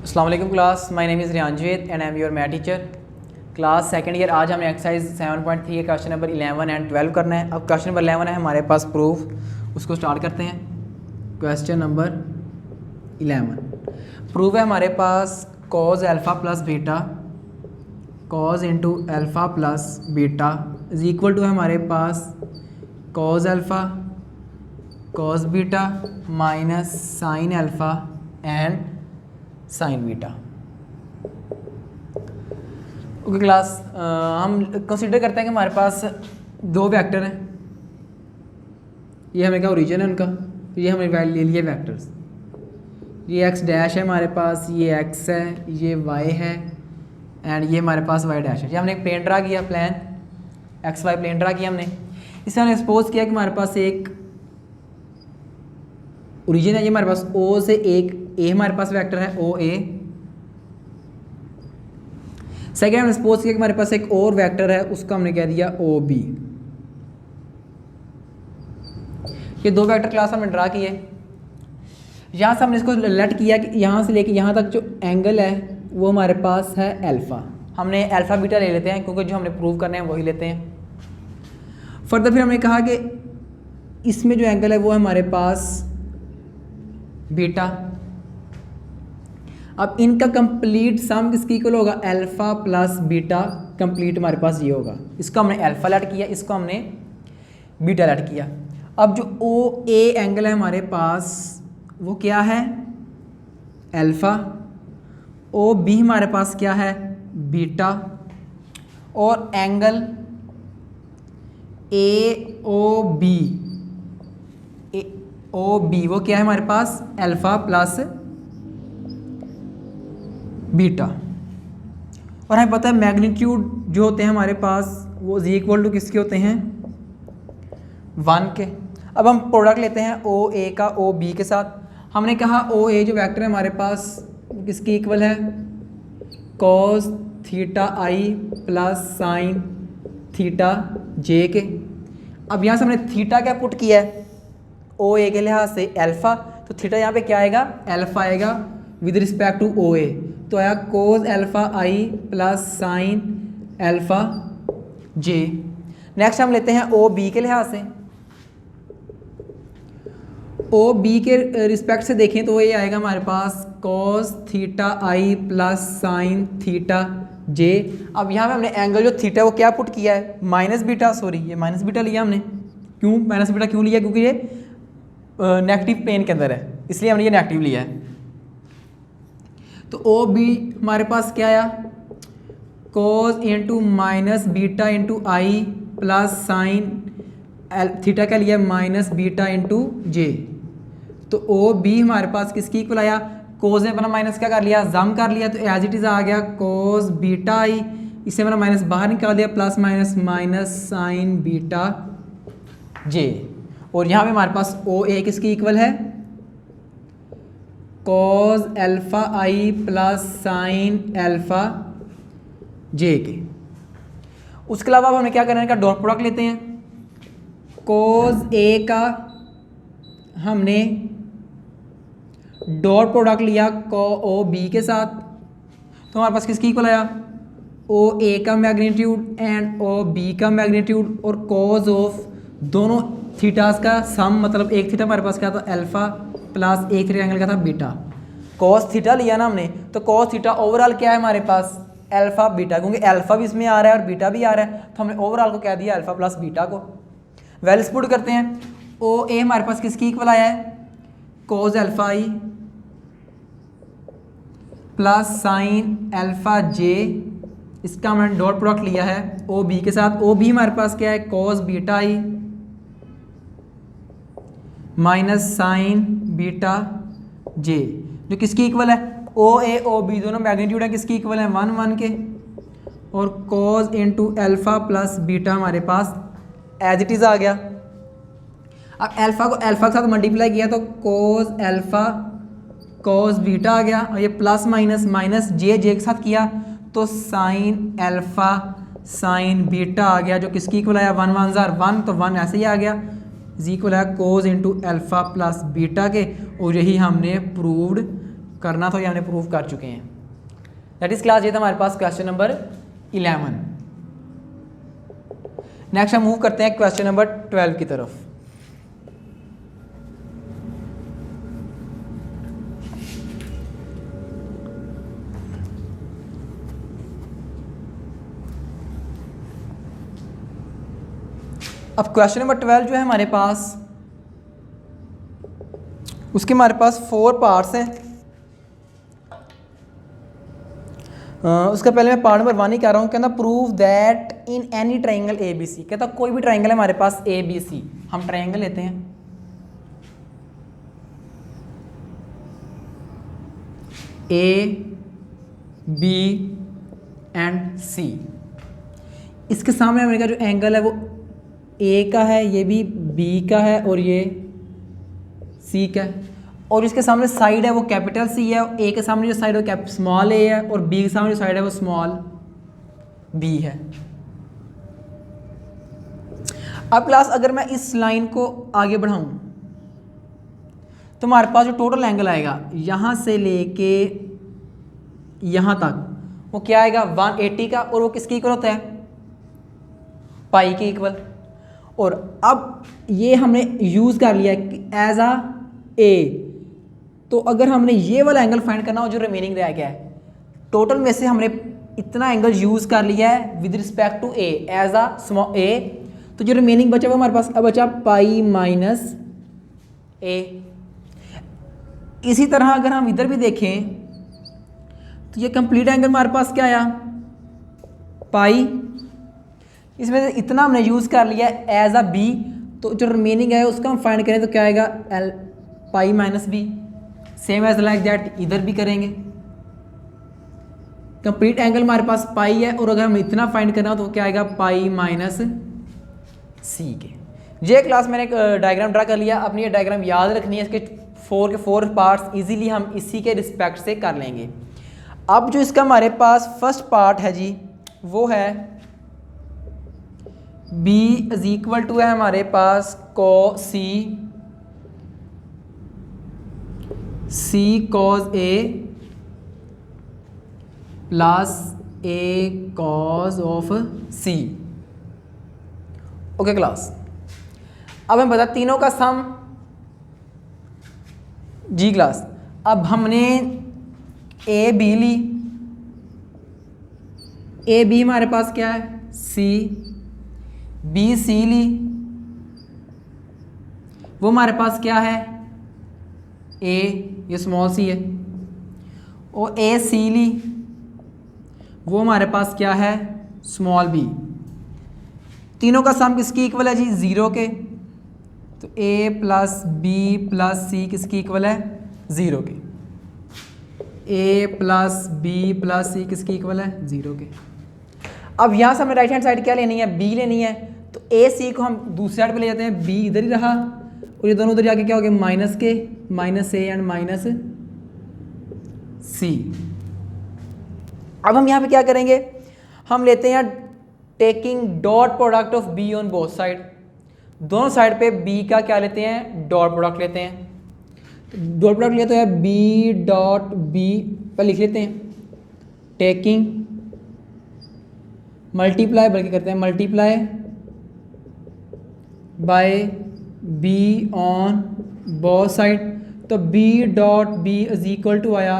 अस्सलाम वालेकुम class, my name is Riyan Javed and I am your math teacher. Class second year. आज हमने exercise 7.3 के क्वेश्चन नंबर 11 एंड 12 करना है। अब क्वेश्चन नंबर 11 है हमारे पास प्रूफ, उसको स्टार्ट करते हैं। क्वेश्चन नंबर 11 प्रूफ है हमारे पास cos alpha plus beta, cos into alpha plus beta is equal to है हमारे पास cos alpha cos beta minus sine alpha and sine beta. Okay class, हम कंसीडर करते हैं कि हमारे पास दो वेक्टर हैं। ये हमें क्या ओरिजिन है उनका, ये हमें वैल्यू ले लिए वेक्टर्स। ये एक्स डैश है हमारे पास, ये एक्स है, ये वाई है एंड ये हमारे पास वाई डैश है। ये हमने एक प्लेन ड्रा किया, plan x y plane draw किया हमने। इससे हमने सपोज किया कि हमारे पास एक ओरिजिन है, ये हमारे पास ओ से एक ए हमारे पास वेक्टर है ओ ए। सेकेंड हमने सपोज किया कि हमारे पास एक और वेक्टर है, उसका हमने कह दिया ओ बी। ये दो वेक्टर क्लास हमने ड्रा किए। यहाँ से हमने इसको लेट किया कि यहाँ से लेके यहाँ तक जो एंगल है वो हमारे पास है अल्फ़ा। हमने अल्फ़ा बीटा ले लेते हैं क्योंकि जो हमने प्रूव करने हैं वही लेते हैं। फर्दर फिर हमने कहा कि इसमें जो एंगल है वो है हमारे पास बीटा। अब इनका कंप्लीट सम किसकी इक्वल होगा, अल्फ़ा प्लस बीटा कंप्लीट हमारे पास ये होगा। इसको हमने अल्फ़ा लेट किया, इसको हमने बीटा लेट किया। अब जो ओ ए एंगल है हमारे पास वो क्या है, अल्फ़ा। ओ बी हमारे पास क्या है, बीटा। और एंगल ए ओ बी वो क्या है हमारे पास, अल्फ़ा प्लस बीटा। और हमें पता है मैग्नीट्यूड जो होते हैं हमारे पास वो इज इक्वल टू किसके होते हैं, 1 के। अब हम प्रोडक्ट लेते हैं ओ ए का ओ बी के साथ। हमने कहा ओ ए जो वेक्टर है हमारे पास किसकी इक्वल है, कॉस थीटा आई प्लस साइन थीटा जे के। अब यहाँ से हमने थीटा क्या पुट किया है, ओ ए के लिहाज से अल्फ़ा, तो थीटा यहाँ पे क्या आएगा, अल्फ़ा आएगा विद रिस्पेक्ट टू ओ ए। तो आया कोस अल्फ़ा आई प्लस साइन अल्फ़ा जे। नेक्स्ट हम लेते हैं ओ बी के लिहाज से। ओ बी के रिस्पेक्ट से देखें तो ये आएगा हमारे पास कॉस थीटा आई प्लस साइन थीटा जे। अब यहाँ पे हमने एंगल जो थीटा वो क्या पुट किया है, माइनस बीटा, सॉरी ये माइनस बीटा लिया हमने। क्यों माइनस बीटा क्यों लिया, क्योंकि ये नेगेटिव प्लेन के अंदर है, इसलिए हमने ये नेगेटिव लिया है। तो ओ बी हमारे पास क्या आया, कोस इंटू माइनस बीटा इंटू आई प्लस साइन थीटा का लिया माइनस बीटा इंटू जे। तो ओ बी हमारे पास किसकी इक्वल आया, कोस ने अपना माइनस क्या कर लिया, जम कर लिया, तो एज इट इज़ आ गया कोस बीटा आई। इससे मैंने माइनस बाहर निकाल दिया, plus minus minus sine beta जे। और यहाँ पे हमारे पास ओ ए किसकी इक्वल है, कॉस अल्फ़ा आई प्लस साइन अल्फ़ा जे के। उसके अलावा अब हमें क्या करना है, इनका डॉट प्रोडक्ट लेते हैं। कॉस ए का हमने डॉट प्रोडक्ट लिया को ओ बी के साथ, तो हमारे पास किसकी इक्वल आया, ओ ए का मैग्नीट्यूड एंड ओ बी का मैग्नीट्यूड और कॉस ऑफ दोनों थीटास का सम, मतलब एक थीटा हमारे पास क्या था अल्फ़ा प्लस एक थीटा एंगल का था बीटा। कॉस थीटा लिया ना हमने, तो कॉस थीटा ओवरऑल क्या है हमारे पास, अल्फ़ा बीटा, क्योंकि अल्फ़ा भी इसमें आ रहा है और बीटा भी आ रहा है, तो हमने ओवरऑल को क्या दिया, अल्फ़ा प्लस बीटा को। वैल्यूज पुट करते हैं। ओ ए हमारे पास किसकी इक्वल आया है, कॉस अल्फ़ा आई प्लस साइन अल्फ़ा जे। इसका हमने डॉट प्रोडक्ट लिया है ओ बी के साथ। ओ बी हमारे पास क्या है, कॉस बीटा आई माइनस साइन बीटा जे, जो किसकी इक्वल है, ओ ए ओ बी दोनों मैग्नीट्यूड है किसकी इक्वल है, 1 1 के। और cos into alpha plus beta हमारे पास एज इट इज़ आ गया। अब अल्फ़ा को अल्फ़ा के साथ मल्टीप्लाई किया तो कॉस अल्फ़ा कॉस बीटा आ गया, और ये प्लस माइनस माइनस जे जे के साथ किया तो साइन अल्फ़ा साइन बीटा आ गया, जो किसकी इक्वल आया, 1 1 ज़ार 1, तो 1 ऐसे ही आ गया इज इक्वल है कोस इंटू अल्फ़ा प्लस बीटा के। और यही हमने प्रूव्ड करना तो ये हमने प्रूव कर चुके हैं। दैट इज क्लास, ये था हमारे पास क्वेश्चन नंबर 11। नेक्स्ट हम मूव करते हैं क्वेश्चन नंबर 12 की तरफ। अब क्वेश्चन नंबर 12 जो है हमारे पास, उसके हमारे पास 4 पार्ट्स हैं। उसका पहले मैं पार्ट नंबर 1 ही कह रहा हूँ। कहना prove that in any triangle A B C. कहता कोई भी ट्राइंगल है हमारे पास ए बी सी, हम ट्राइंगल लेते हैं ए बी एंड सी। इसके सामने हमारे का जो एंगल है वो ए का है, ये भी बी का है और ये सी का है, और इसके सामने साइड है वो कैपिटल सी है। ए के सामने जो साइड है वो स्मॉल ए है, और बी के सामने जो साइड है वो स्मॉल बी है। अब क्लास अगर मैं इस लाइन को आगे बढ़ाऊं तो हमारे पास जो टोटल एंगल आएगा यहां से लेके यहां तक वो क्या आएगा 180 का, और वो किसके इक्वल होता है, पाई के इक्वल। और अब ये हमने यूज कर लिया एज अ ए, तो अगर हमने ये वाला एंगल फाइंड करना हो जो रिमेनिंग रह गया है, टोटल में से हमने इतना एंगल यूज कर लिया है with respect to A as a small A, तो जो रिमेनिंग बचा हुआ हमारे पास अब बचा पाई माइनस ए। इसी तरह अगर हम इधर भी देखें तो ये कंप्लीट एंगल हमारे पास क्या आया, पाई। इसमें से इतना हमने यूज कर लिया एज अ बी, तो जो रिमेनिंग है उसका हम फाइंड करें तो क्या आएगा L pi minus B. Same as like that इधर भी करेंगे। कंप्लीट एंगल हमारे पास पाई है, और अगर हम इतना फाइंड करना हो तो क्या आएगा पाई माइनस सी के। ये क्लास मैंने एक डायग्राम ड्रा कर लिया। अपनी ये डायग्राम याद रखनी है, इसके 4 के 4 पार्ट्स इजीली हम इसी के रिस्पेक्ट से कर लेंगे। अब जो इसका हमारे पास फर्स्ट पार्ट है जी वो है b इज इक्वल टू है हमारे पास c cos a plus a cos of c। Okay class, अब हमें बता तीनों का सम जी क्लास। अब हमने a b Lee, a b हमारे पास क्या है c, b c ली, वो हमारे पास क्या है a, ये स्मॉल सी है, और a c ली, वो हमारे पास क्या है स्मॉल b। तीनों का सम किसकी इक्वल है जी 0 के, तो a plus b plus c किसकी इक्वल है 0 के। a plus b plus c किसकी इक्वल है 0 के। अब यहाँ से हमें राइट हैंड साइड क्या लेनी है b लेनी है, तो a c को हम दूसरी साइड पे ले जाते हैं, b इधर ही रहा और ये दोनों उधर जाके क्या हो गया माइनस के, minus a and minus c। अब हम यहाँ पे क्या करेंगे, हम लेते हैं taking dot product of b on both side. दोनों साइड पे b का क्या लेते हैं डॉट प्रोडक्ट लेते हैं। डॉट प्रोडक्ट लिया तो है b डॉट b पर लिख लेते हैं टेकिंग मल्टीप्लाई, बल्कि करते हैं multiply by b on both side. तो b dot b is equal to आया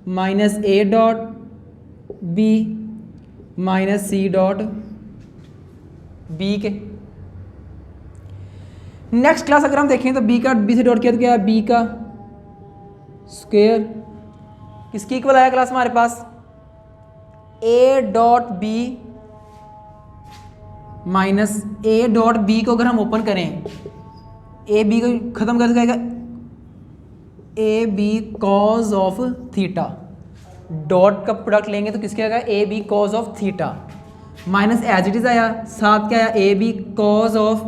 minus a dot b minus c dot b के। नेक्स्ट क्लास अगर हम देखें तो b का b से डॉट किया तो क्या है b का स्क्वायर, किसकी इक्वल आया क्लास हमारे पास a dot b minus a dot b को अगर हम ओपन करें a b को खत्म कर जाएगा a b cos of theta. Dot का प्रोडक्ट लेंगे तो किसके आएगा a b cos of theta minus as it is आया, साथ क्या आया a b cos of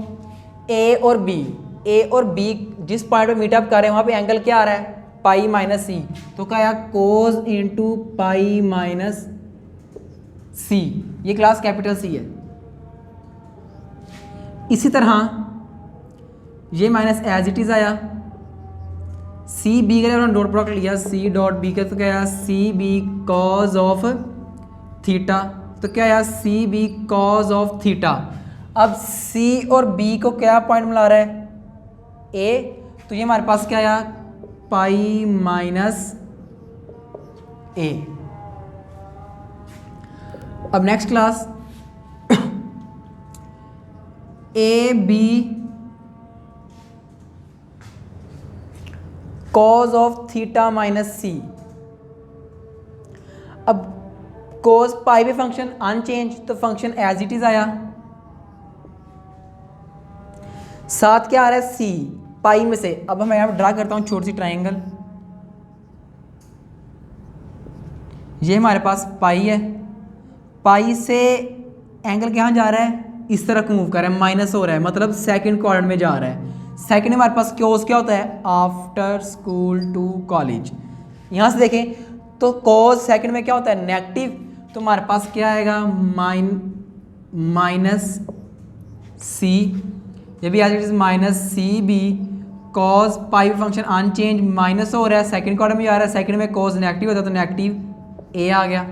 a और b जिस पॉइंट पे मीटअप कर रहे हैं वहाँ पे एंगल क्या आ रहा है पाई माइनस सी, तो क्या आया कोज इंटू पाई माइनस सी। ये क्लास कैपिटल सी है। इसी तरह ये माइनस एज इट इज आया, सी बी का जब हम डॉट प्रोडक्ट लिया सी डॉट बी का तो क्या आया C B cos of theta, तो क्या आया C B cos of theta. अब सी और बी को क्या पॉइंट मिला रहा है ए, तो ये हमारे पास क्या आया पाई माइनस ए। अब next class A B cos of theta minus C. अब कॉज पाई पे फंक्शन अनचेंज, तो फंक्शन एज इट इज आया, साथ क्या आ रहा है सी पाई में से। अब मैं यहाँ ड्रा करता हूँ छोटी सी ट्राइंगल, ये हमारे पास पाई है, पाई से एंगल कहाँ जा रहा है इस तरह मूव कर रहा है, माइनस हो रहा है, मतलब सेकंड क्वाड्रेंट में जा रहा है। सेकंड में हमारे पास कॉस क्या होता है आफ्टर स्कूल टू कॉलेज। यहाँ से देखें तो कॉस सेकंड में क्या होता है नेगेटिव, तो हमारे पास क्या आएगा माइनस सी, ये भी as it is minus C B cos pi function unchange minus हो रहा है, सेकंड क्वाड्रेंट में जा रहा है, सेकंड में कॉस नेगेटिव होता है तो नेगेटिव ए आ गया।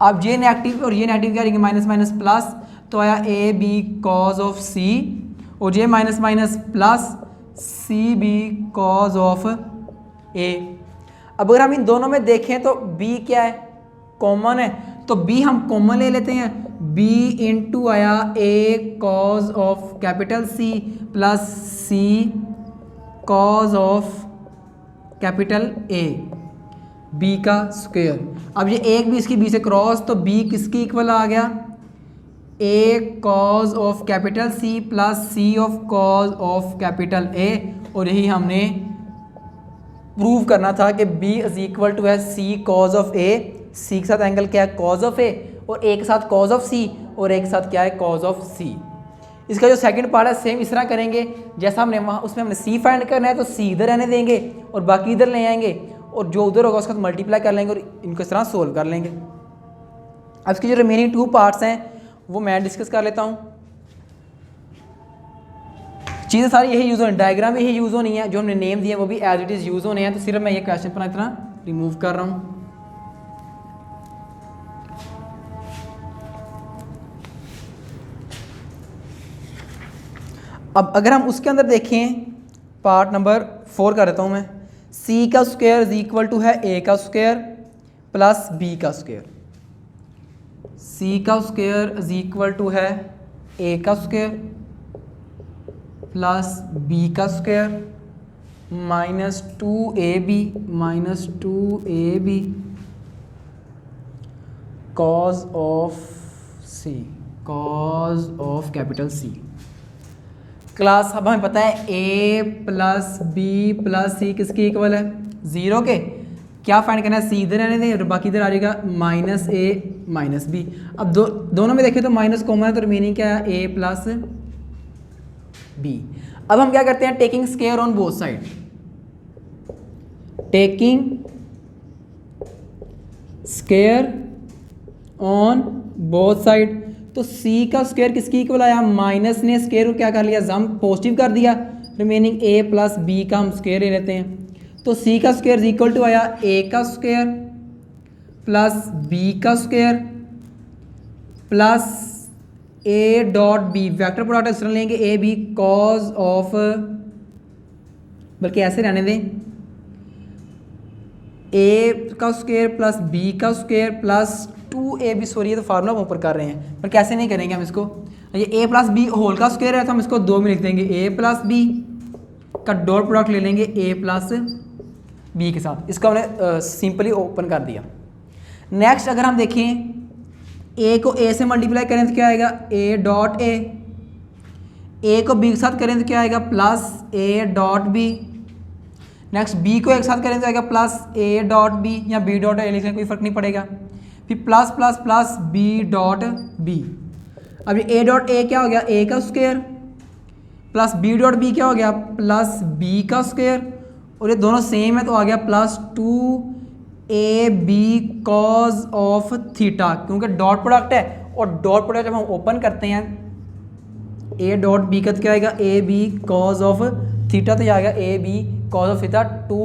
अब ये नेगेटिव और ये नेगेटिव क्या रहेंगे माइनस माइनस प्लस, तो आया A B cos of C, और ये minus minus plus C B cos of A. अब अगर हम इन दोनों में देखें तो बी क्या है कॉमन है, तो बी हम कॉमन ले लेते हैं, बी इंटू आया A cos of capital C plus C cos of capital A, B का स्क्वायर। अब ये एक भी इसकी बी से क्रॉस, तो बी किसकी इक्वल आ गया A cos of capital C plus C of cos of capital A, और यही हमने प्रूव करना था कि b इज इक्वल टू है सी कॉज ऑफ ए, सी के साथ एंगल क्या है कॉज ऑफ ए, और ए के साथ कॉज ऑफ सी, और ए के साथ क्या है कॉज ऑफ सी। इसका जो सेकंड पार्ट है सेम इस तरह करेंगे जैसा हमने वहाँ, उसमें हमने सी फाइंड करना है तो सी इधर रहने देंगे और बाकी इधर ले आएंगे, और जो उधर होगा उसका मल्टीप्लाई कर लेंगे और इनको इस तरह सोल्व कर लेंगे। अब इसकी जो रिमेनिंग टू पार्ट्स हैं वो मैं डिस्कस कर लेता हूँ। चीज़ें सारी यही यूज़ होनी, डायग्राम यही यूज़ होनी है, जो हमने नेम दिए वो भी एज इट इज़ यूज़ होने हैं, तो सिर्फ मैं ये क्वेश्चन पर इतना रिमूव कर रहा हूँ। अब अगर हम उसके अंदर देखें पार्ट नंबर 4 कर देता हूँ मैं, सी का स्क्वायर इज इक्वल टू है ए का स्क्वायर प्लस बी का स्क्वायर, सी का स्क्वायर इज इक्वल टू है ए का स्क्वायर प्लस बी का square minus 2ab cos of C, cos of capital C. Class अब हमें पता है a plus B plus C किसकी इक्वल है 0 के, क्या फाइंड करना है सी इधर रहने दें और बाकी इधर आ जाएगा माइनस ए माइनस बी। अब दोनों में देखें तो माइनस कॉमन है, तो रिमेनिंग क्या है ए प्लस बी। अब हम क्या करते हैं taking square on both side, taking square on both side, तो c का स्क्वायर किसकी इक्वल आया माइनस ने स्क्वायर को क्या कर लिया जम पॉजिटिव कर दिया, रिमेनिंग a प्लस बी का हम स्क्वायर ले लेते हैं, तो c का स्क्वायर इज इक्वल टू आया a का स्क्वायर प्लस b का square plus a dot B, vector product इस तरह लेंगे a b कॉज ऑफ, बल्कि ऐसे रहने दें a का स्क्वायर प्लस b का स्क्वायर प्लस 2ab, सॉरी ये तो फार्मूला ऊपर कर रहे हैं पर कैसे नहीं करेंगे हम इसको, ये a प्लस बी होल का स्क्वायर है तो हम इसको 2 में लिख देंगे, a प्लस बी का डॉट प्रोडक्ट ले लेंगे a प्लस बी के साथ, इसको हमने सिंपली ओपन कर दिया। नेक्स्ट अगर हम देखें a को a से मल्टीप्लाई करें तो क्या आएगा a डॉट a को b के साथ करें तो क्या आएगा plus a dot b, next b को एक साथ करें तो आएगा प्लस a डॉट b, या b डॉट a लिखने कोई फर्क नहीं पड़ेगा, फिर plus plus plus b dot b। अब ये a डॉट a क्या हो गया a का square plus b dot b क्या हो गया प्लस b का स्क्वायर, और ये दोनों सेम है तो आ गया plus 2ab cos of theta, क्योंकि डॉट प्रोडक्ट है और डॉट प्रोडक्ट जब हम ओपन करते हैं a डॉट b का तो क्या आएगा ab कॉज ऑफ थीटा, तो ये आ गया ab cause of theta 2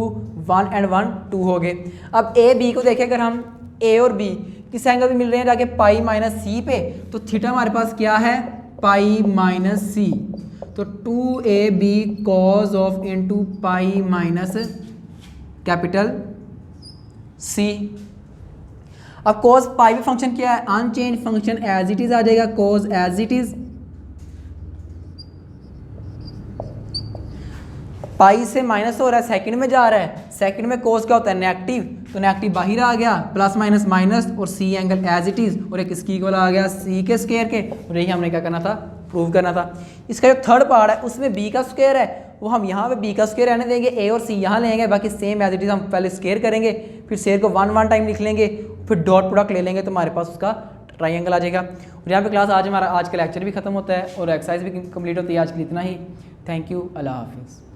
1 and 1 2 हो गए। अब ए बी को देखें, अगर हम ए और बी किस एंगल पे मिल रहे हैं जाके पाई माइनस सी पे, तो थीटा हमारे पास क्या है पाई माइनस सी, तो 2ab cos of into pi minus capital C. अब कॉज पाई पे फंक्शन क्या है unchange function as it is आ जाएगा, cos as it is pi से माइनस हो रहा है सेकंड में जा रहा है, सेकंड में कोस क्या होता है नेगेटिव, तो नेगेटिव बाहर आ गया प्लस माइनस माइनस और C angle as it is और एक इसकी इक्वल आ गया सी के स्क्वायर के, और यही हमने क्या करना था प्रूव करना था। इसका जो थर्ड पार्ट है उसमें बी का स्क्वायर है वो हम यहाँ पे बी का स्क्वायर रहने देंगे, ए और सी यहाँ लेंगे, बाकी सेम एज इट इज हम पहले स्क्वायर करेंगे, फिर स्क्वायर को 1 टाइम लिख लेंगे, फिर डॉट प्रोडक्ट ले लेंगे तो हमारे पास उसका ट्राइंगल आ जाएगा। और यहाँ पे क्लास आज हमारा आज का लेक्चर भी खत्म होता है और एक्सरसाइज भी कंप्लीट होती है। आज के लिए इतना ही। थैंक यू, अल्लाह हाफिज़।